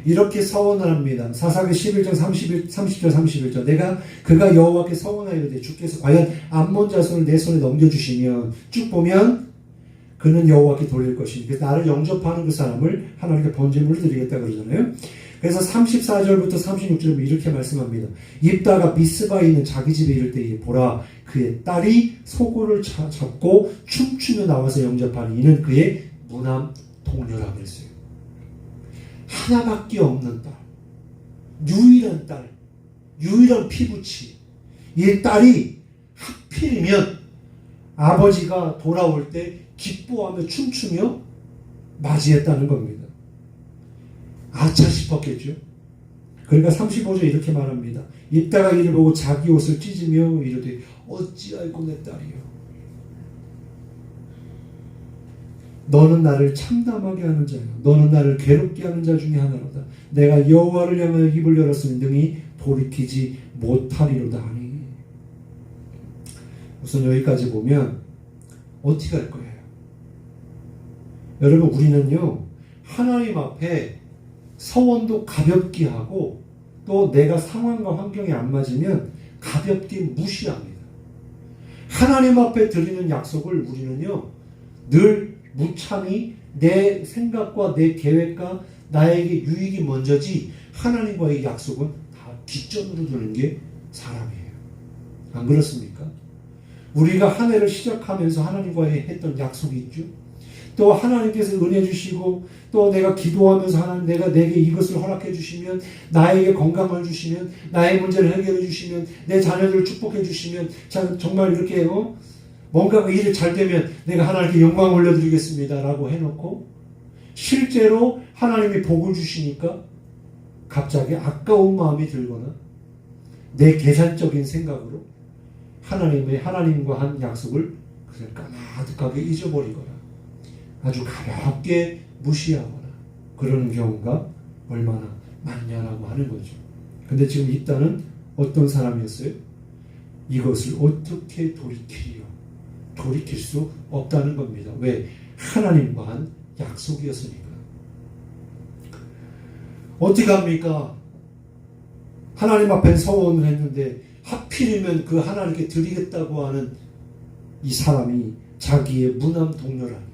이렇게 서원을 합니다. 사사기 11장 30절 31절 내가 그가 여호와께 서원하여되 주께서 과연 암몬 자손을 내 손에 넘겨주시면 쭉 보면 그는 여호와께 돌릴 것이니 그래서 나를 영접하는 그 사람을 하나님께 번제물을 드리겠다 그러잖아요. 그래서 34절부터 36절에 이렇게 말씀합니다. 입다가 미스바에 있는 자기 집에 이를 때에 보라 그의 딸이 소고를 잡고 춤추며 나와서 영접하니 이는 그의 무남 동료라 그랬어요. 하나밖에 없는 딸, 유일한 딸, 유일한 피부치. 이 딸이 하필이면 아버지가 돌아올 때 기뻐하며 춤추며 맞이했다는 겁니다. 아차 싶었겠죠. 그러니까 35절 이렇게 말합니다. 입다가 이를 보고 자기 옷을 찢으며 이르되 어찌하고 내 딸이여 너는 나를 참담하게 하는 자야. 너는 나를 괴롭게 하는 자 중에 하나로다. 내가 여호와를 향하여 입을 열었으니 능히 돌이키지 못하리로다 하니. 우선 여기까지 보면 어떻게 할 거예요? 여러분 우리는요 하나님 앞에 서원도 가볍게 하고 또 내가 상황과 환경이 안 맞으면 가볍게 무시합니다. 하나님 앞에 드리는 약속을 우리는요 늘 무참히 내 생각과 내 계획과 나에게 유익이 먼저지 하나님과의 약속은 다 뒷전으로 두는 게 사람이에요. 안 그렇습니까? 우리가 한 해를 시작하면서 하나님과의 했던 약속이 있죠. 또 하나님께서 은혜 주시고 또 내가 기도하면서 하나님 내가 내게 이것을 허락해 주시면 나에게 건강을 주시면 나의 문제를 해결해 주시면 내 자녀들을 축복해 주시면 정말 이렇게 뭔가 일이 잘 되면 내가 하나님께 영광 올려드리겠습니다 라고 해놓고 실제로 하나님이 복을 주시니까 갑자기 아까운 마음이 들거나 내 계산적인 생각으로 하나님과 한 약속을 그냥 까마득하게 잊어버리거나 아주 가볍게 무시하거나 그러는 경우가 얼마나 많냐라고 하는 거죠. 근데 지금 입다는 어떤 사람이었어요? 이것을 어떻게 돌이킬 수 없다는 겁니다. 왜? 하나님과 한 약속이었으니까. 어떻게 합니까? 하나님 앞에 서원을 했는데 하필이면 그 하나님께 드리겠다고 하는 이 사람이 자기의 무남 동료라니.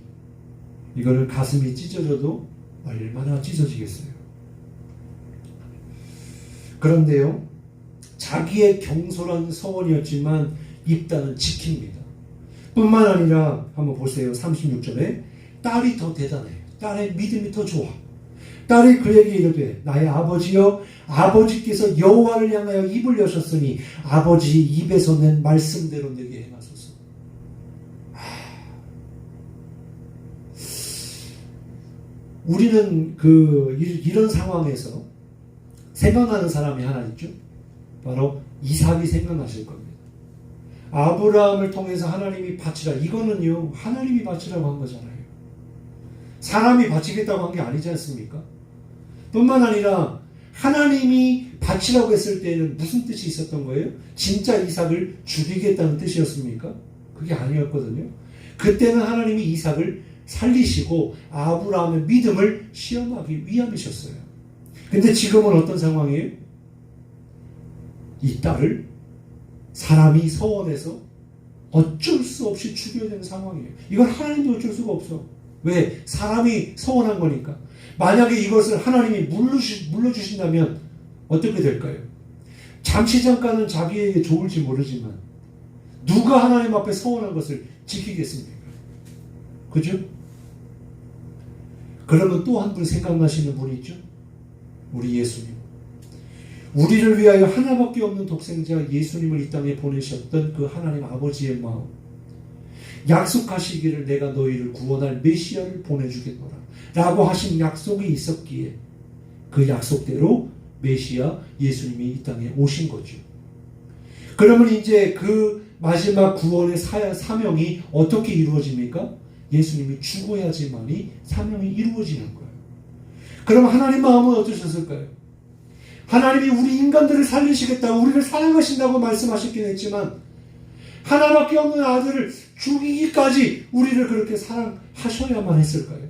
이거는 가슴이 찢어져도 얼마나 찢어지겠어요. 그런데요, 자기의 경솔한 서원이었지만 입다는 지킵니다. 뿐만 아니라 한번 보세요. 36절에 딸이 더 대단해요. 딸의 믿음이 더 좋아. 딸이 그에게 이르되 나의 아버지여 아버지께서 여호와를 향하여 입을 여셨으니 아버지 입에서 낸 말씀대로 내게 행하소서. 우리는 이런 상황에서 생각나는 사람이 하나 있죠. 바로 이삭이 생각나실 겁니다. 아브라함을 통해서 하나님이 바치라. 이거는요 하나님이 바치라고 한 거잖아요. 사람이 바치겠다고 한 게 아니지 않습니까? 뿐만 아니라 하나님이 바치라고 했을 때에는 무슨 뜻이 있었던 거예요? 진짜 이삭을 죽이겠다는 뜻이었습니까? 그게 아니었거든요. 그때는 하나님이 이삭을 살리시고 아브라함의 믿음을 시험하기 위함이셨어요. 근데 지금은 어떤 상황이에요? 이 딸을 사람이 서원해서 어쩔 수 없이 죽여야 되는 상황이에요. 이건 하나님도 어쩔 수가 없어. 왜? 사람이 서원한 거니까. 만약에 이것을 하나님이 물러주신다면 어떻게 될까요? 잠시 잠깐은 자기에게 좋을지 모르지만 누가 하나님 앞에 서원한 것을 지키겠습니까? 그죠? 그러면 또 한 분 생각나시는 분이 있죠? 우리 예수님. 우리를 위하여 하나밖에 없는 독생자 예수님을 이 땅에 보내셨던 그 하나님 아버지의 마음. 약속하시기를 내가 너희를 구원할 메시아를 보내주겠노라 라고 하신 약속이 있었기에 그 약속대로 메시아 예수님이 이 땅에 오신 거죠. 그러면 이제 그 마지막 구원의 사명이 어떻게 이루어집니까? 예수님이 죽어야지만이 사명이 이루어지는 거예요. 그럼 하나님 마음은 어떠셨을까요? 하나님이 우리 인간들을 살리시겠다고 우리를 사랑하신다고 말씀하셨긴 했지만 하나밖에 없는 아들을 죽이기까지 우리를 그렇게 사랑하셔야만 했을까요?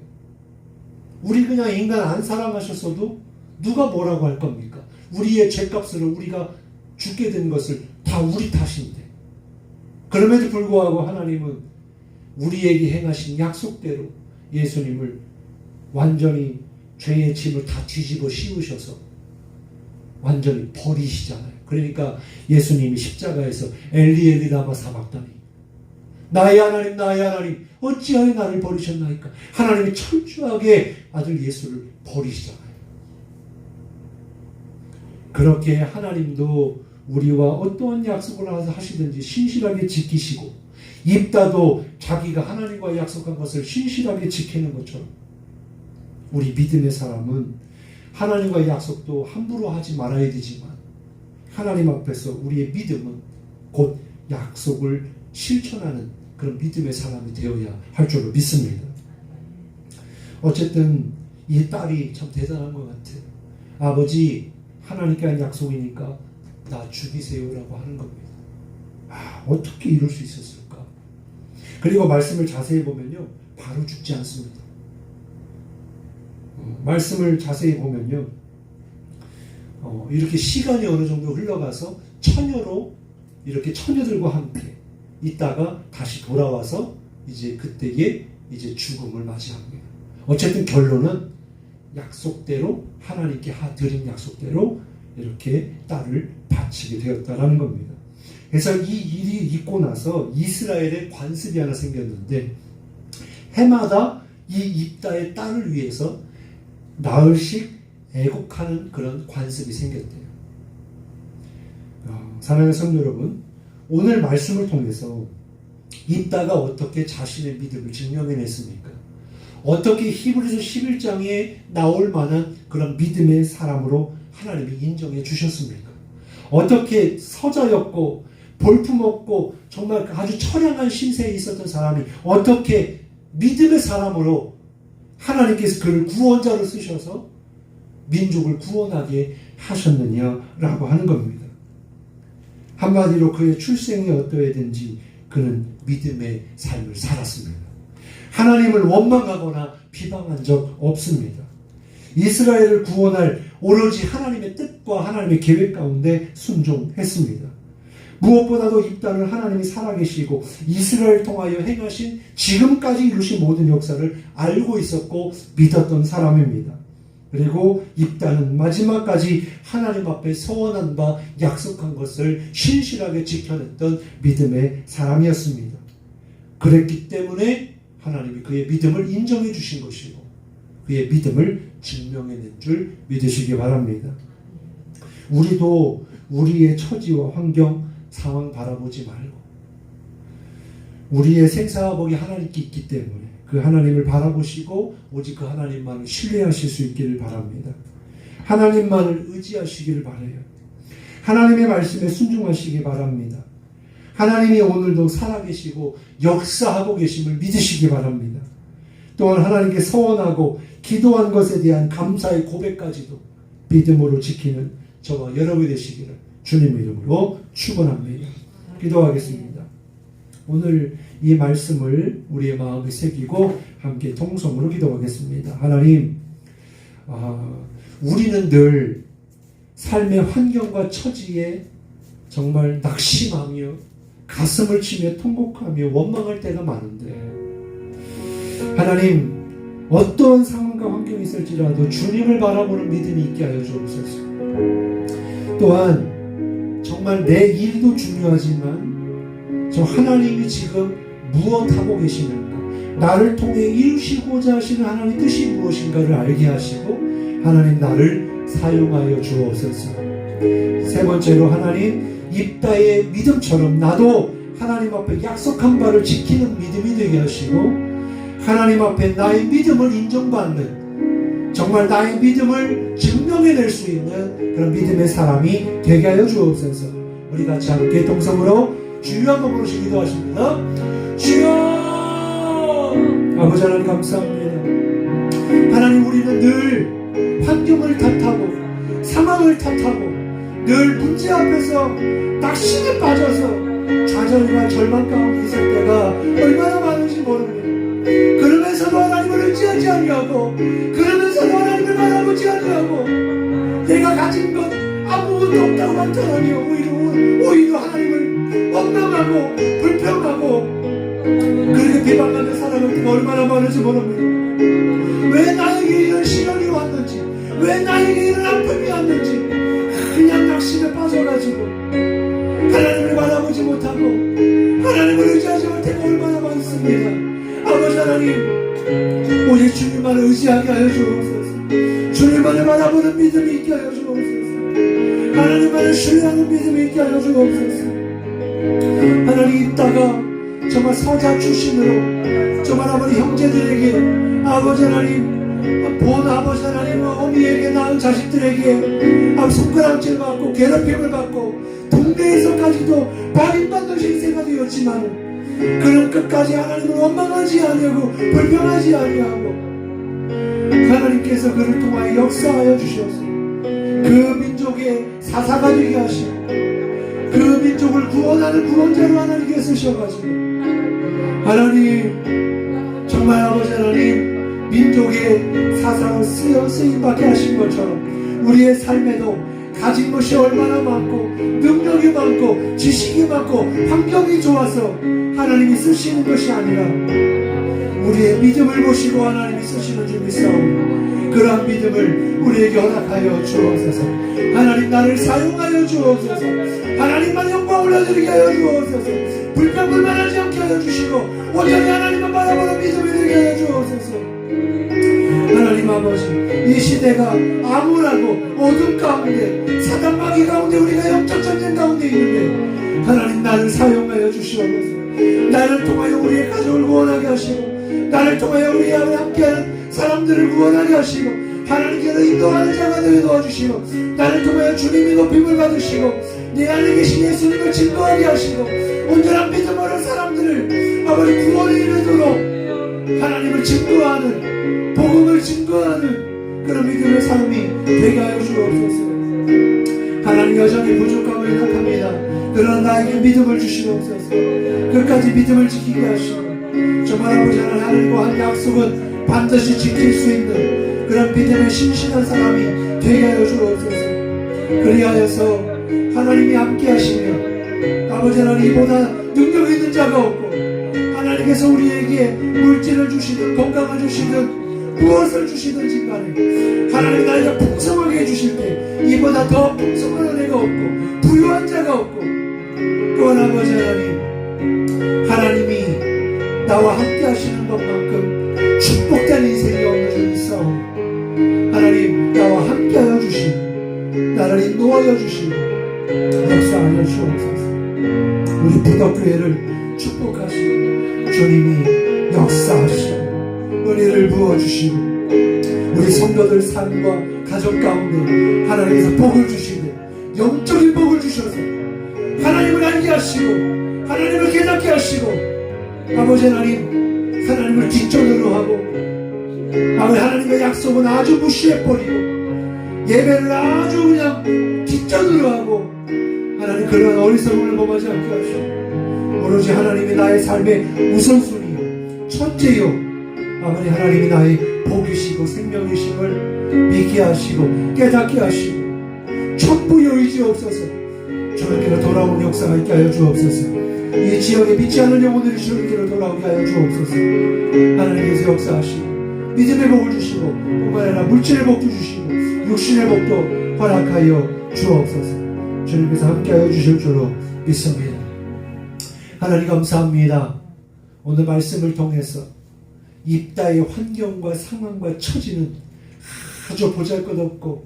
우리 그냥 인간 안 사랑하셨어도 누가 뭐라고 할 겁니까? 우리의 죄값으로 우리가 죽게 된 것을 다 우리 탓인데. 그럼에도 불구하고 하나님은 우리에게 행하신 약속대로 예수님을 완전히 죄의 짐을 다 뒤집어 씌우셔서 완전히 버리시잖아요. 그러니까 예수님이 십자가에서 엘리 엘리 라마 사박다니 나의 하나님 어찌하여 나를 버리셨나이까. 하나님이 철저하게 아들 예수를 버리시잖아요. 그렇게 하나님도 우리와 어떠한 약속을 하시든지 신실하게 지키시고 입다도 자기가 하나님과 약속한 것을 신실하게 지키는 것처럼 우리 믿음의 사람은 하나님과의 약속도 함부로 하지 말아야 되지만 하나님 앞에서 우리의 믿음은 곧 약속을 실천하는 그런 믿음의 사람이 되어야 할 줄로 믿습니다. 어쨌든 이 딸이 참 대단한 것 같아요. 아버지 하나님께 한 약속이니까 나 죽이세요라고 하는 겁니다. 어떻게 이럴 수 있었을까? 그리고 말씀을 자세히 보면요 바로 죽지 않습니다. 말씀을 자세히 보면요 이렇게 시간이 어느 정도 흘러가서 처녀로 이렇게 처녀들과 함께 있다가 다시 돌아와서 이제 그때에 이제 죽음을 맞이합니다. 어쨌든 결론은 약속대로 하나님께 드린 약속대로 이렇게 딸을 바치게 되었다라는 겁니다. 그래서 이 일이 있고 나서 이스라엘에 관습이 하나 생겼는데 해마다 이 입다의 딸을 위해서 나흘씩 애곡하는 그런 관습이 생겼대요. 사랑하는 성도 여러분, 오늘 말씀을 통해서 입다가 어떻게 자신의 믿음을 증명해냈습니까? 어떻게 히브리서 11장에 나올 만한 그런 믿음의 사람으로 하나님이 인정해 주셨습니까? 어떻게 서자였고 볼품없고 정말 아주 처량한 신세에 있었던 사람이 어떻게 믿음의 사람으로 하나님께서 그를 구원자로 쓰셔서 민족을 구원하게 하셨느냐라고 하는 겁니다. 한마디로 그의 출생이 어떠했든지 그는 믿음의 삶을 살았습니다. 하나님을 원망하거나 비방한 적 없습니다. 이스라엘을 구원할 오로지 하나님의 뜻과 하나님의 계획 가운데 순종했습니다. 무엇보다도 입다는 하나님이 살아계시고 이스라엘을 통하여 행하신 지금까지 이루신 모든 역사를 알고 있었고 믿었던 사람입니다. 그리고 입다는 마지막까지 하나님 앞에 서원한 바 약속한 것을 신실하게 지켜냈던 믿음의 사람이었습니다. 그랬기 때문에 하나님이 그의 믿음을 인정해 주신 것이고 그의 믿음을 증명해낸 줄 믿으시기 바랍니다. 우리도 우리의 처지와 환경, 상황 바라보지 말고 우리의 생사화복이 하나님께 있기 때문에 그 하나님을 바라보시고 오직 그 하나님만을 신뢰하실 수 있기를 바랍니다. 하나님만을 의지하시기를 바라요. 하나님의 말씀에 순종하시기 바랍니다. 하나님이 오늘도 살아계시고 역사하고 계심을 믿으시기 바랍니다. 또한 하나님께 서원하고 기도한 것에 대한 감사의 고백까지도 믿음으로 지키는 저와 여러분이 되시기를 주님 이름으로 축원합니다. 기도하겠습니다. 오늘 이 말씀을 우리의 마음에 새기고 함께 통성으로 기도하겠습니다. 하나님, 우리는 늘 삶의 환경과 처지에 정말 낙심하며 가슴을 치며 통곡하며 원망할 때가 많은데 하나님, 어떤 상황과 환경이 있을지라도 주님을 바라보는 믿음이 있게 하여 주옵소서. 또한 정말 내 일도 중요하지만 저 하나님이 지금 무엇하고 계시는가, 나를 통해 이루시고자 하시는 하나님의 뜻이 무엇인가를 알게 하시고 하나님 나를 사용하여 주옵소서. 세 번째로 하나님, 입다의 믿음처럼 나도 하나님 앞에 약속한 바를 지키는 믿음이 되게 하시고 하나님 앞에 나의 믿음을 인정받는, 정말 나의 믿음을 증명해낼 수 있는 그런 믿음의 사람이 되게 하여 주옵소서. 우리 같이 함께 동성으로 주여 한번 부르시 기도하십니다. 주여! 아버지 하나님 감사합니다. 하나님, 우리는 늘 환경을 탓하고 상황을 탓하고 늘 문제 앞에서 낙심에 빠져서 좌절과 절망 가운데 있을 때가 얼마나 많은지 모릅니다. 그러면서도 하나님을 의지하지 아니하고 그러면서도 하나님을 바라보지 아니하고 내가 가진 것 아무것도 없다고 나타나며 오히려 하나님을 원망하고 불평하고 그렇게 비방하며 살아갈 때가 얼마나 많은지 모릅니다. 왜 나에게 이런 시련이 왔는지, 왜 나에게 이런 아픔이 왔는지 그냥 낙심에 빠져가지고 하나님을 바라보지 못하고 하나님을 의지하지 못하고 얼마나 많습니다. 아버지 하나님, 오직 주님만을 의지하게 하여 주옵소서. 주님만을 바라보는 믿음이 있게 하여 주옵소서. 하나님만을 신뢰하는 믿음이 있게 하여 주옵소서. 하나님, 있다가 정말 서자 출신으로 정말 아버지 형제들에게, 아버지 하나님, 본 아버지 하나님, 어미에게 낳은 자식들에게 손가락질 받고 괴롭힘을 받고 동네에서까지도 버림받는 신세가 되었지만 그는 끝까지 하나님을 원망하지 아니하고 불평하지 아니하고 하나님께서 그를 통하여 역사하여 주셔서 그 민족의 사사가 되게 하시고 그 민족을 구원하는 구원자로 하나님께 쓰셔가지고 하나님, 정말 아버지 하나님, 민족의 사사로 쓰임받게 하신 것처럼 우리의 삶에도 가진 것이 얼마나 많고 능력이 많고 지식이 많고 환경이 좋아서 하나님이 쓰시는 것이 아니라 우리의 믿음을 보시고 하나님이 쓰시는 줄 믿사오니 그러한 믿음을 우리에게 허락하여 주옵소서. 하나님, 나를 사용하여 주옵소서. 하나님만 영광 올려드리게 하여 주옵소서. 불평불만하지 않게 하여 주시고 온전히 하나님만 바라보는 믿음이 되게 하여 주옵소서. 하나님 아버지, 이 시대가 암울하고 어둠 가운데, 사단 마귀 가운데, 우리가 영적 전쟁 가운데 있는데 하나님 나를 사용하여 주시옵소서. 나를 통하여 우리의 가족을 구원하게 하시고, 나를 통하여 우리와 함께하는 사람들을 구원하게 하시고, 하나님께로 인도하는 자가 되게 도와주시고, 나를 통하여 주님이 높임을 받으시고, 내 안에 계신 예수님을 증거하게 하시고, 온전한 믿음으로 사람들을 아버지 구원에 이르도록 하나님을 증거하는, 복음을 증거하는 그런 믿음의 삶이 되게 하여 주옵소서. 하나님 여전히 부족함을 생각합니다. 그러나 나에게 믿음을 주시옵소서. 끝까지 믿음을 지키게 하시고, 정말 아버지 하나님과 한 약속은 반드시 지킬 수 있는 그런 믿음의 신실한 사람이 되게 하여 주옵소서. 그리하여서 하나님이 함께 하시며, 아버지 하나님 이보다 능력 있는 자가 없고, 하나님께서 우리에게 물질을 주시든 건강을 주시든 무엇을 주시든지 간에 하나님 나에게 풍성하게 해주실 때 이보다 더 풍성한 은혜가 없고 부유한 자가 없고, 또한 아버지 하나님이 나와 함께 하시는 것만큼 축복된 인생이 없는 줄 믿사오니 하나님 나와 함께 하여 주시고 나를 인도하여 주시고 역사하여 주옵소서. 우리 부덕교회를 축복하시고 주님이 역사하시고 은혜를 부어주시고, 우리 성도들 삶과 가정 가운데 하나님께서 복을 주시고 영적인 복을 주셔서 하나님을 알게 하시고 하나님을 깨닫게 하시고, 아버지 하나님을 뒷전으로 하고, 아버지 하나님의 약속은 아주 무시해버리고 예배를 아주 그냥 뒷전으로 하고, 하나님 그런 어리석음을 범하지 않게 하시고, 오로지 하나님이 나의 삶의 우선순위요 첫째요 아버지 하나님이 나의 복이시고 생명이심을 믿게 하시고 깨닫게 하시고 천부의 의지없어서 주님께로 돌아오는 역사가 있게 하여 주옵소서. 이 지역에 믿지 않는 영혼들이 주님께로 돌아오게 하여 주옵소서. 하나님께서 역사하시고 믿음의 복을 주시고 뿐만 아니라 물질의 복도 주시고 육신의 복도 허락하여 주옵소서. 주님께서 함께하여 주실 줄로 믿습니다. 하나님 감사합니다. 오늘 말씀을 통해서 입다의 환경과 상황과 처지는 아주 보잘것없고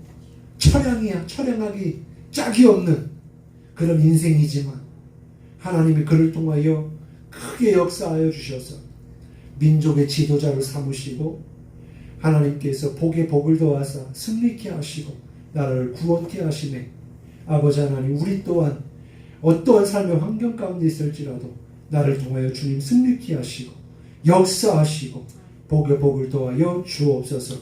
처량하기 짝이 없는 그런 인생이지만, 하나님이 그를 통하여 크게 역사하여 주셔서 민족의 지도자로 삼으시고, 하나님께서 복에 복을 더하사 승리케 하시고 나라를 구원케 하시네. 아버지 하나님, 우리 또한 어떠한 삶의 환경 가운데 있을지라도 나를 통하여 주님 승리케 하시고 역사하시고 복에 복을 더하여 주옵소서.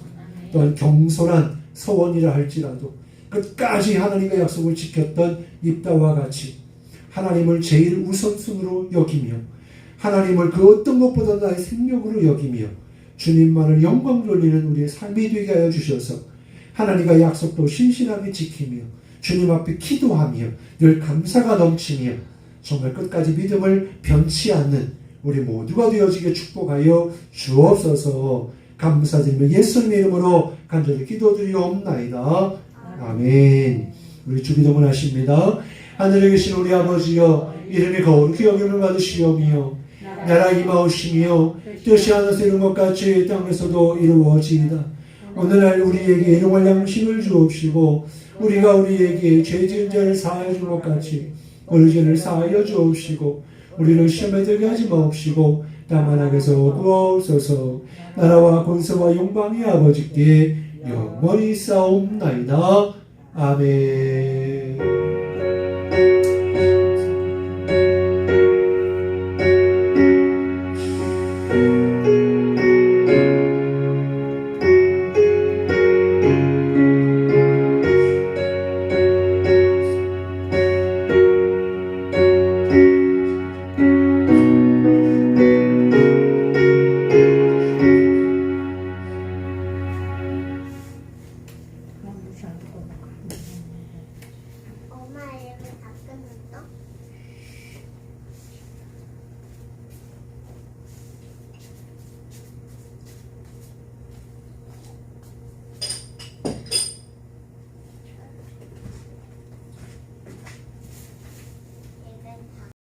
또한 경솔한 서원이라 할지라도 끝까지 하나님의 약속을 지켰던 입다와 같이 하나님을 제일 우선순으로 여기며, 하나님을 그 어떤 것보다 나의 생명으로 여기며 주님만을 영광 돌리는 우리의 삶이 되게 하여 주셔서 하나님과 약속도 신실하게 지키며 주님 앞에 기도하며 늘 감사가 넘치며 정말 끝까지 믿음을 변치 않는 우리 모두가 되어지게 축복하여 주옵소서. 감사드리며 예수님의 이름으로 간절히 기도드리옵나이다. 아멘. 우리 주기도문 하십니다. 하늘에 계신 우리 아버지여, 이름이 거룩히 여김을 받으시오며 나라 임하오시며 뜻이 하늘에서 이룬 것 같이 땅에서도 이루어지이다. 오늘날 우리에게 일용할 양식을 주옵시고 우리가 우리에게 죄 지은 자를 사하여 준 것 같이 우리 죄를 사하여 주옵시고 우리를 시험에 들게 하지 마옵시고 다만 악에서 구하옵소서. 나라와 권세와 영광이 아버지께 영원히 싸움나이다. 아멘.